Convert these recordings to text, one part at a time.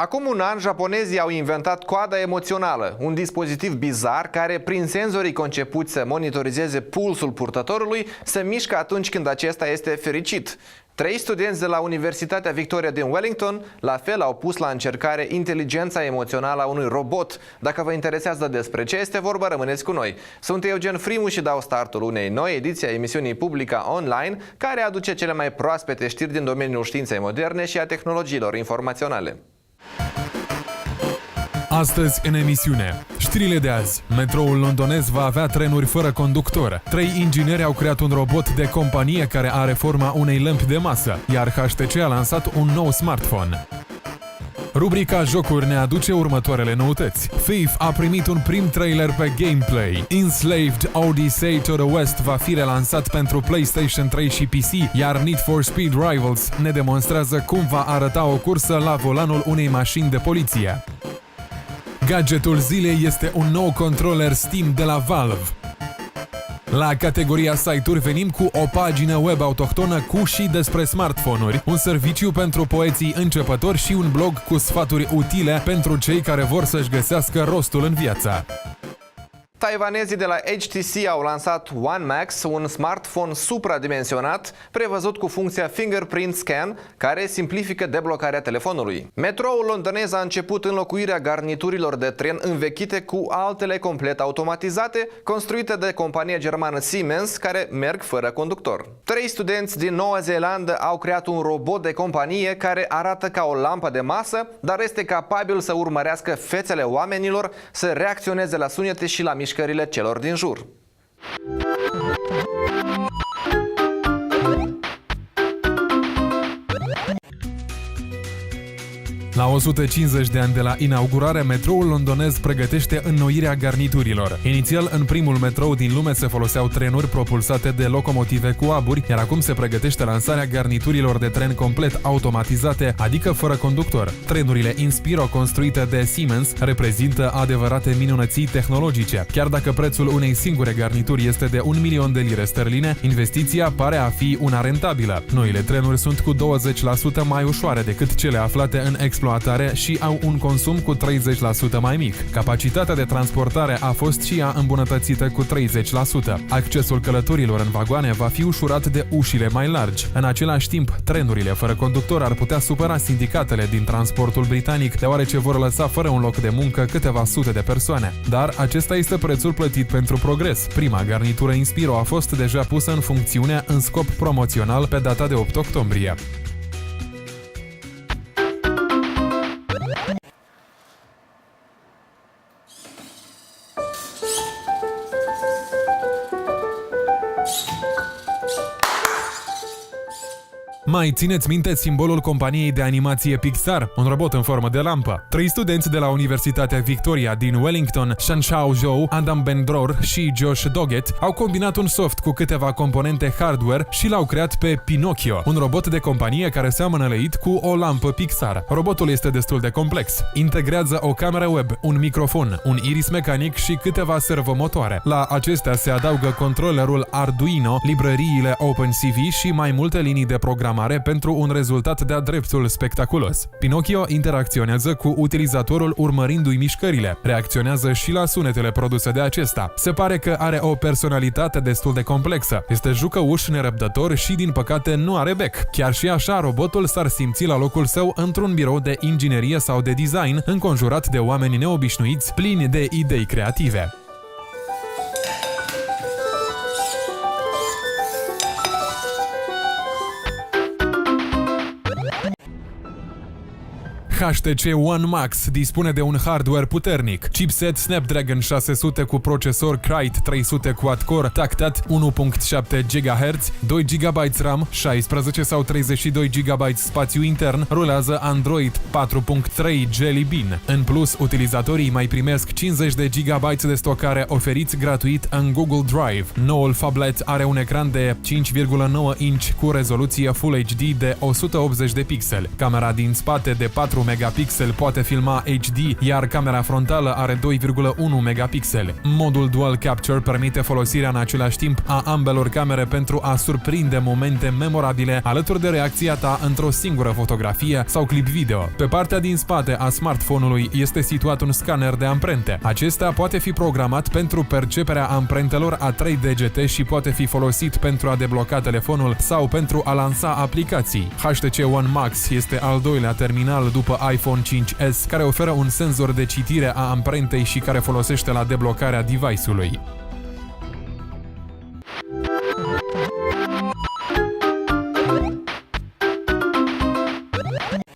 Acum un an, japonezii au inventat coada emoțională, un dispozitiv bizar care, prin senzorii concepuți să monitorizeze pulsul purtătorului, se mișcă atunci când acesta este fericit. 3 studenți de la Universitatea Victoria din Wellington la fel au pus la încercare inteligența emoțională a unui robot. Dacă vă interesează despre ce este vorba, rămâneți cu noi. Sunt Eugen Frimu și dau startul unei noi ediții a emisiunii Publica Online, care aduce cele mai proaspete știri din domeniul științei moderne și a tehnologiilor informaționale. Astăzi în emisiune. Știrile de azi. Metroul londonez va avea trenuri fără conductor. 3 ingineri au creat un robot de companie care are forma unei lămpi de masă, iar HTC a lansat un nou smartphone. Rubrica Jocuri ne aduce următoarele noutăți. Thief a primit un prim trailer pe gameplay. Enslaved Odyssey to the West va fi relansat pentru PlayStation 3 și PC, iar Need for Speed Rivals ne demonstrează cum va arăta o cursă la volanul unei mașini de poliție. Gadgetul zilei este un nou controller Steam de la Valve. La categoria site-uri venim cu o pagină web autohtonă cu și despre smartphone-uri, un serviciu pentru poeții începători și un blog cu sfaturi utile pentru cei care vor să-și găsească rostul în viață. Taiwanezii de la HTC au lansat One Max, un smartphone supradimensionat prevăzut cu funcția Fingerprint Scan, care simplifică deblocarea telefonului. Metroul londonez a început înlocuirea garniturilor de tren învechite cu altele complet automatizate, construite de compania germană Siemens, care merg fără conductor. 3 studenți din Noua Zeelandă au creat un robot de companie care arată ca o lampă de masă, dar este capabil să urmărească fețele oamenilor, să reacționeze la sunete și la mișcările celor din jur. La 150 de ani de la inaugurare, metroul londonez pregătește înnoirea garniturilor. Inițial, în primul metrou din lume se foloseau trenuri propulsate de locomotive cu aburi, iar acum se pregătește lansarea garniturilor de tren complet automatizate, adică fără conductor. Trenurile Inspiro, construite de Siemens, reprezintă adevărate minunății tehnologice. Chiar dacă prețul unei singure garnituri este de 1 milion de lire sterline, investiția pare a fi una rentabilă. Noile trenuri sunt cu 20% mai ușoare decât cele aflate în exploatare și au un consum cu 30% mai mic. Capacitatea de transportare a fost și ea îmbunătățită cu 30%. Accesul călătorilor în vagoane va fi ușurat de ușile mai largi. În același timp, trenurile fără conductor ar putea supăra sindicatele din transportul britanic, deoarece vor lăsa fără un loc de muncă câteva sute de persoane. Dar acesta este prețul plătit pentru progres. Prima garnitură Inspiro a fost deja pusă în funcțiune în scop promoțional pe data de 8 octombrie. Mai țineți minte simbolul companiei de animație Pixar? Un robot în formă de lampă. 3 studenți de la Universitatea Victoria din Wellington, Shanshao Zhou, Adam Ben-Dror și Josh Doggett, au combinat un soft cu câteva componente hardware și l-au creat pe Pinocchio, un robot de companie care seamănă leit cu o lampă Pixar. Robotul este destul de complex. Integrează o cameră web, un microfon, un iris mecanic și câteva servomotoare. La acestea se adaugă controllerul Arduino, librăriile OpenCV și mai multe linii de programare pentru un rezultat de-a dreptul spectaculos. Pinocchio interacționează cu utilizatorul urmărindu-i mișcările, reacționează și la sunetele produse de acesta. Se pare că are o personalitate destul de complexă. Este jucăuș, nerăbdător și, din păcate, nu are bec. Chiar și așa, robotul s-ar simți la locul său într-un birou de inginerie sau de design, înconjurat de oameni neobișnuiți, plini de idei creative. HTC One Max dispune de un hardware puternic, chipset Snapdragon 600 cu procesor Kite 300 quad-core tactat 1.7 GHz, 2 GB RAM, 16 sau 32 GB spațiu intern, rulează Android 4.3 Jelly Bean. În plus, utilizatorii mai primesc 50 de GB de stocare oferiți gratuit în Google Drive. Noul phablet are un ecran de 5,9 inch cu rezoluție Full HD de 180 de pixeli, camera din spate de 4 megapixel poate filma HD, iar camera frontală are 2,1 megapixel. Modul Dual Capture permite folosirea în același timp a ambelor camere pentru a surprinde momente memorabile alături de reacția ta într-o singură fotografie sau clip video. Pe partea din spate a smartphone-ului este situat un scanner de amprente. Acesta poate fi programat pentru perceperea amprentelor a 3 degete și poate fi folosit pentru a debloca telefonul sau pentru a lansa aplicații. HTC One Max este al doilea terminal după iPhone 5s care oferă un senzor de citire a amprentei și care folosește la deblocarea device-ului.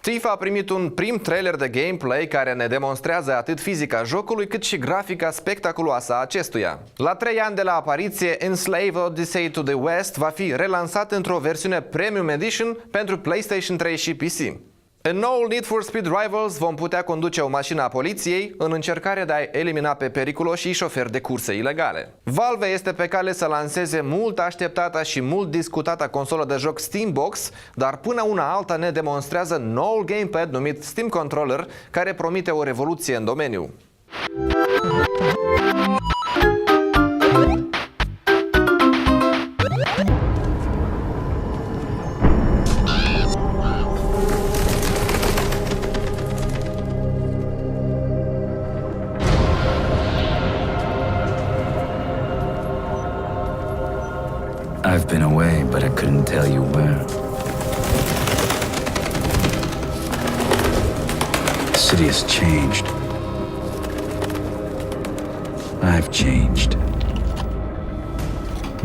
Thief a primit un prim trailer de gameplay care ne demonstrează atât fizica jocului cât și grafica spectaculoasă a acestuia. La 3 ani de la apariție, Enslaved Odyssey to the West va fi relansat într-o versiune Premium Edition pentru PlayStation 3 și PC. În noul Need for Speed Rivals vom putea conduce o mașină a poliției în încercarea de a elimina pe periculoșii șoferi de curse ilegale. Valve este pe cale să lanseze mult așteptata și mult discutata consolă de joc Steambox, dar până una alta ne demonstrează noul gamepad numit Steam Controller, care promite o revoluție în domeniu. I've been away, but I couldn't tell you where. The city has changed. I've changed.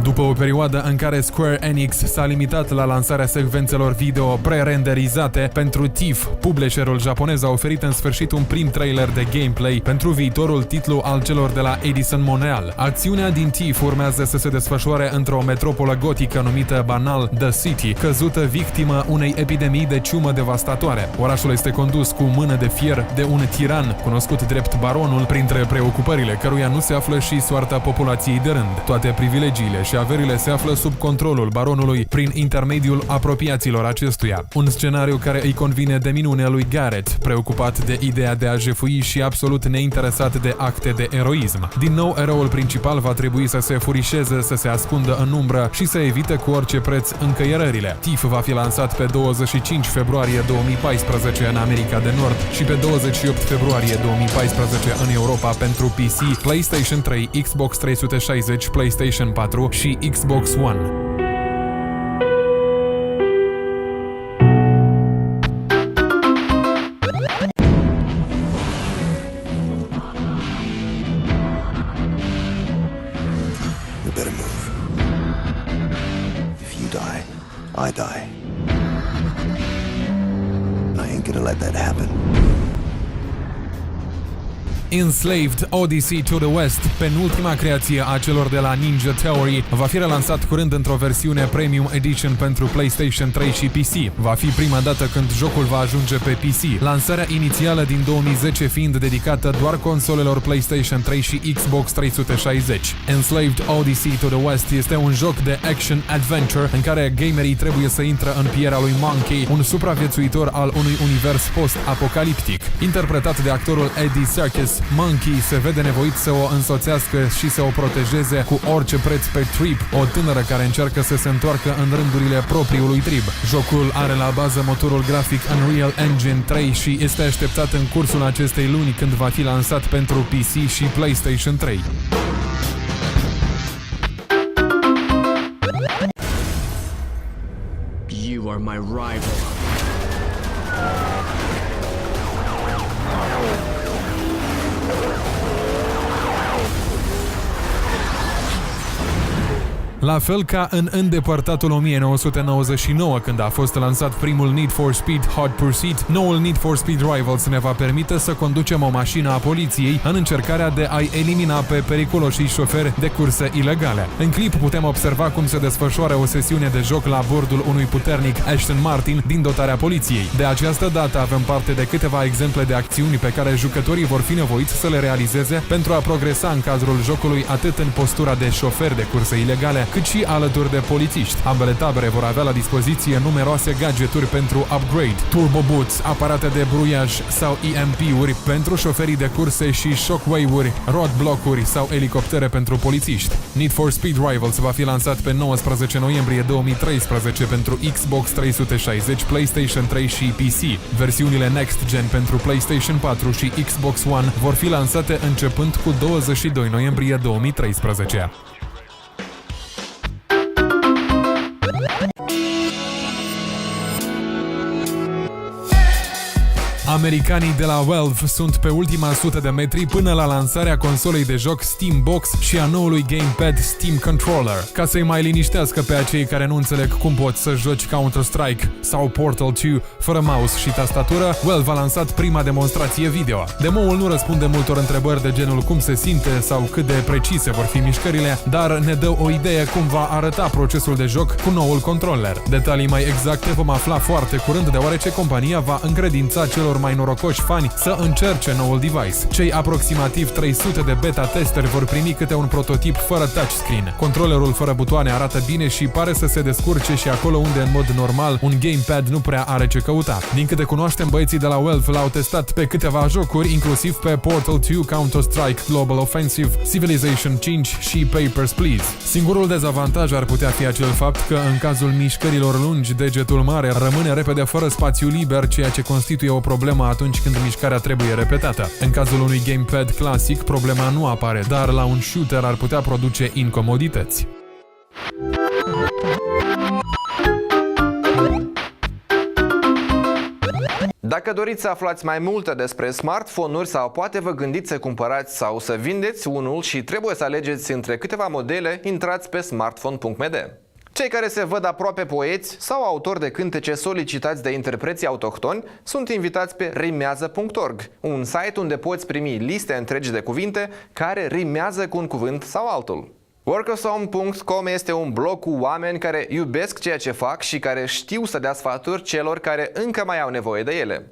După o perioadă în care Square Enix s-a limitat la lansarea secvențelor video pre-renderizate pentru Thief, publisherul japonez a oferit în sfârșit un prim trailer de gameplay pentru viitorul titlu al celor de la Edison Montreal. Acțiunea din Thief urmează să se desfășoare într-o metropolă gotică numită banal The City, căzută victimă unei epidemii de ciumă devastatoare. Orașul este condus cu mână de fier de un tiran, cunoscut drept Baronul, printre preocupările căruia nu se află și soarta populației de rând. Toate privilegiile și averile se află sub controlul baronului prin intermediul apropiaților acestuia. Un scenariu care îi convine de minune lui Garrett, preocupat de ideea de a jefui și absolut neinteresat de acte de eroism. Din nou, eroul principal va trebui să se furișeze, să se ascundă în umbră și să evite cu orice preț încăierările. Thief va fi lansat pe 25 februarie 2014 în America de Nord și pe 28 februarie 2014 în Europa pentru PC, PlayStation 3, Xbox 360, PlayStation 4 și Xbox One. We better move. If you die, I die. I ain't gonna let that happen. Enslaved Odyssey to the West, penultima creație a celor de la Ninja Theory, va fi relansat curând într-o versiune Premium Edition pentru PlayStation 3 și PC. Va fi prima dată când jocul va ajunge pe PC, lansarea inițială din 2010 fiind dedicată doar consolelor PlayStation 3 și Xbox 360. Enslaved Odyssey to the West este un joc de action-adventure în care gamerii trebuie să intre în pielea lui Monkey, un supraviețuitor al unui univers post-apocaliptic. Interpretat de actorul Eddie Serkis, Monkey se vede nevoit să o însoțească și să o protejeze cu orice preț pe Trip, o tânără care încearcă să se întoarcă în rândurile propriului trib. Jocul are la bază motorul grafic Unreal Engine 3 și este așteptat în cursul acestei luni, când va fi lansat pentru PC și PlayStation 3. You are my rival. La fel ca în îndepărtatul 1999, când a fost lansat primul Need for Speed Hot Pursuit, noul Need for Speed Rivals ne va permite să conducem o mașină a poliției în încercarea de a-i elimina pe periculoșii șoferi de curse ilegale. În clip putem observa cum se desfășoară o sesiune de joc la bordul unui puternic Aston Martin din dotarea poliției. De această dată avem parte de câteva exemple de acțiuni pe care jucătorii vor fi nevoiți să le realizeze pentru a progresa în cadrul jocului, atât în postura de șofer de curse ilegale, cât și alături de polițiști. Ambele tabere vor avea la dispoziție numeroase gadgeturi pentru upgrade, turbo boots, aparate de bruiaj sau EMP-uri pentru șoferii de curse și shockwave-uri, roadblock-uri sau elicoptere pentru polițiști. Need for Speed Rivals va fi lansat pe 19 noiembrie 2013 pentru Xbox 360, PlayStation 3 și PC. Versiunile Next Gen pentru PlayStation 4 și Xbox One vor fi lansate începând cu 22 noiembrie 2013. Americanii de la Valve sunt pe ultima sută de metri până la lansarea consolei de joc Steam Box și a noului gamepad Steam Controller. Ca să-i mai liniștească pe acei care nu înțeleg cum poți să joci Counter-Strike sau Portal 2 fără mouse și tastatură, Valve a lansat prima demonstrație video. Demo-ul nu răspunde multor întrebări de genul cum se simte sau cât de precise vor fi mișcările, dar ne dă o idee cum va arăta procesul de joc cu noul controller. Detalii mai exacte vom afla foarte curând, deoarece compania va încredința celor mai norocoși fani să încerce noul device. Cei aproximativ 300 de beta-testeri vor primi câte un prototip fără touchscreen. Controllerul fără butoane arată bine și pare să se descurce și acolo unde în mod normal un gamepad nu prea are ce căuta. Din câte cunoaștem, băieții de la Valve l-au testat pe câteva jocuri, inclusiv pe Portal 2, Counter-Strike Global Offensive, Civilization 5 și Papers, Please. Singurul dezavantaj ar putea fi acel fapt că în cazul mișcărilor lungi, degetul mare rămâne repede fără spațiu liber, ceea ce constituie o problemă atunci când mișcarea trebuie repetată. În cazul unui gamepad clasic, problema nu apare, dar la un shooter ar putea produce incomodități. Dacă doriți să aflați mai multe despre smartphone-uri sau poate vă gândiți să cumpărați sau să vindeți unul și trebuie să alegeți între câteva modele, intrați pe smartphone.md. Cei care se văd aproape poeți sau autori de cântece solicitați de interpreții autohtoni sunt invitați pe rimează.org, un site unde poți primi liste întregi de cuvinte care rimează cu un cuvânt sau altul. Workosome.com este un blog cu oameni care iubesc ceea ce fac și care știu să dea sfaturi celor care încă mai au nevoie de ele.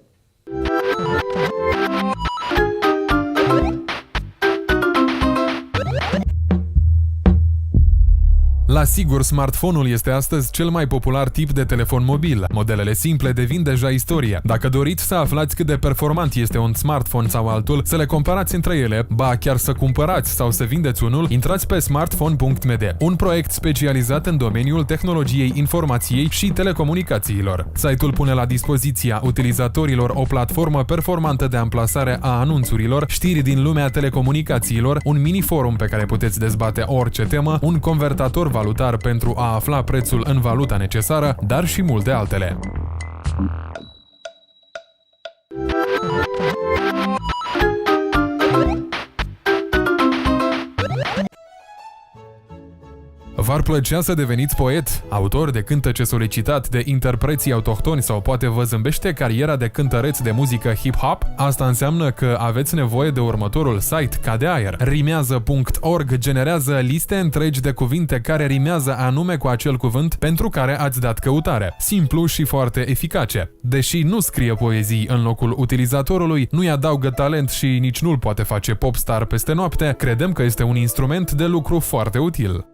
La sigur, smartphone-ul este astăzi cel mai popular tip de telefon mobil. Modelele simple devin deja istorie. Dacă doriți să aflați cât de performant este un smartphone sau altul, să le comparați între ele, ba chiar să cumpărați sau să vindeți unul, intrați pe smartphone.md, un proiect specializat în domeniul tehnologiei informației și telecomunicațiilor. Site-ul pune la dispoziția utilizatorilor o platformă performantă de amplasare a anunțurilor, știri din lumea telecomunicațiilor, un mini-forum pe care puteți dezbate orice temă, un convertator valutar pentru a afla prețul în valuta necesară, dar și multe altele. V-ar plăcea să deveniți poet, autor de cântece solicitat de interpreții autohtoni sau poate vă zâmbește cariera de cântăreț de muzică hip-hop? Asta înseamnă că aveți nevoie de următorul site, ca de aer. Rimează.org generează liste întregi de cuvinte care rimează anume cu acel cuvânt pentru care ați dat căutare. Simplu și foarte eficace. Deși nu scrie poezii în locul utilizatorului, nu-i adaugă talent și nici nu-l poate face popstar peste noapte, credem că este un instrument de lucru foarte util.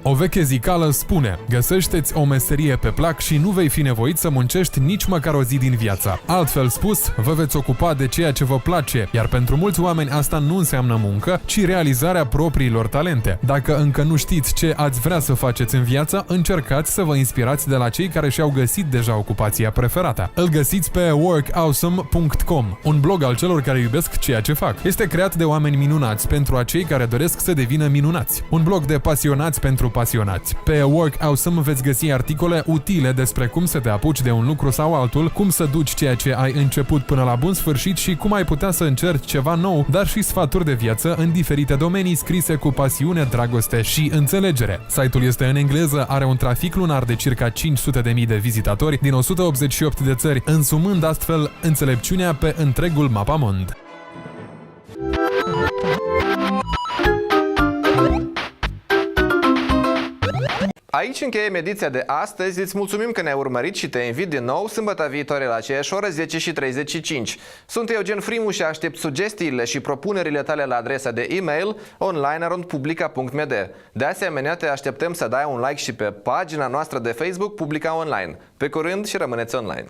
O veche zicală spune: găsește-ți o meserie pe plac și nu vei fi nevoit să muncești nici măcar o zi din viața. Altfel spus, vă veți ocupa de ceea ce vă place, iar pentru mulți oameni asta nu înseamnă muncă, ci realizarea propriilor talente. Dacă încă nu știți ce ați vrea să faceți în viață, încercați să vă inspirați de la cei care și-au găsit deja ocupația preferată. Îl găsiți pe workawesome.com, un blog al celor care iubesc ceea ce fac. Este creat de oameni minunați pentru acei care doresc să devină minunați. Un blog de pasionați pentru pasionați. Pe Work Awesome veți găsi articole utile despre cum să te apuci de un lucru sau altul, cum să duci ceea ce ai început până la bun sfârșit și cum ai putea să încerci ceva nou, dar și sfaturi de viață în diferite domenii scrise cu pasiune, dragoste și înțelegere. Site-ul este în engleză, are un trafic lunar de circa 500.000 de vizitatori din 188 de țări, însumând astfel înțelepciunea pe întregul mapamond. Aici încheiem ediția de astăzi, îți mulțumim că ne-ai urmărit și te invit din nou sâmbătă viitoare la aceeași oră, 10:35. Sunt Eugen Frimu și aștept sugestiile și propunerile tale la adresa de e-mail online@publica.md. De asemenea, te așteptăm să dai un like și pe pagina noastră de Facebook Publica Online. Pe curând și rămâneți online!